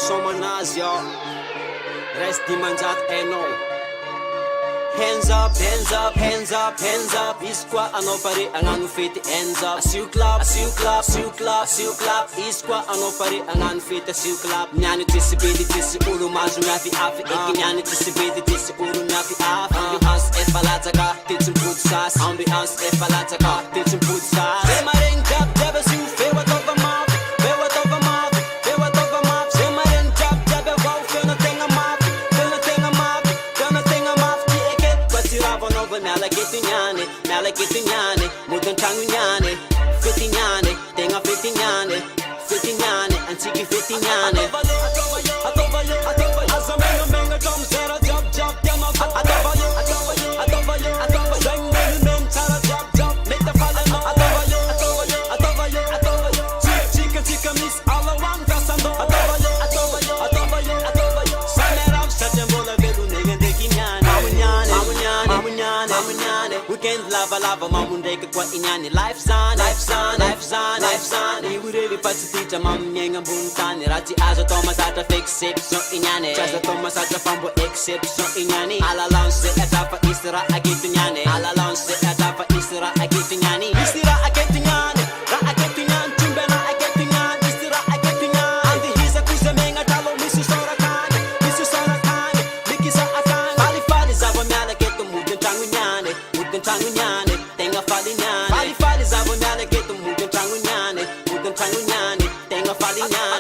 somanazy y'all. Reste dimanjato hainao. Hands up, hands up, hands up, hands up. Izy koa anao pare agnano fety hands up. Asio clap, asio clap, asio clap, asio clap. Izy koa anao pare agnano fety asio clap. Niany tsisy bedy tsisy olo mazo miafiafy. Eky niany tsisy bedy tsisy olo miafiafy. Ambiance efa latsaka, tetsim-pody sasy. Ambiance efa latsaka, tetsim-pody sasy. Zay maregny jiaby asio feo ataova mafy. Feo ataova mafy, feo ataova mafy. Zay maregny jiaby avao feona tegna mafy. Feona tegna mafy, feona tegna mafy. Tirava miala geto niane, miala geto niane. Mudam tragno niane, fety niane. Tegna fety niane, fety niane. Antsika fety niane. Atova io, aza menga drum zera jab jab yama fo. Atova io, zeng men tsara jab jab. Meta faleno. Atova io. Chika miss alla wang kasando. Atova io. Sanerav satembola velu nega deki niane. Mamunyane, weekend lava mamundeka kwa inyane. Life's on. Iwureli pasitita mamnyenga buntani. Rati azo toma sata fake exception inyane. Chaza toma sata fambo exception inyane. Ala lance atapa isra agitu nyane. Ala lance atapa isra agitu nyane. Isra agitu nyane. Ra agitu nyane. Tumbena agitu nyane. Isra agitu nyane. Andi hisa kuzemenga talo misu sora kane. Mikisa akane. Fali zava miala geto mudin tangu nyane. Tenga fali nyane. Fali zava miala geto mudin tangu nyane. Tenga fali nyane.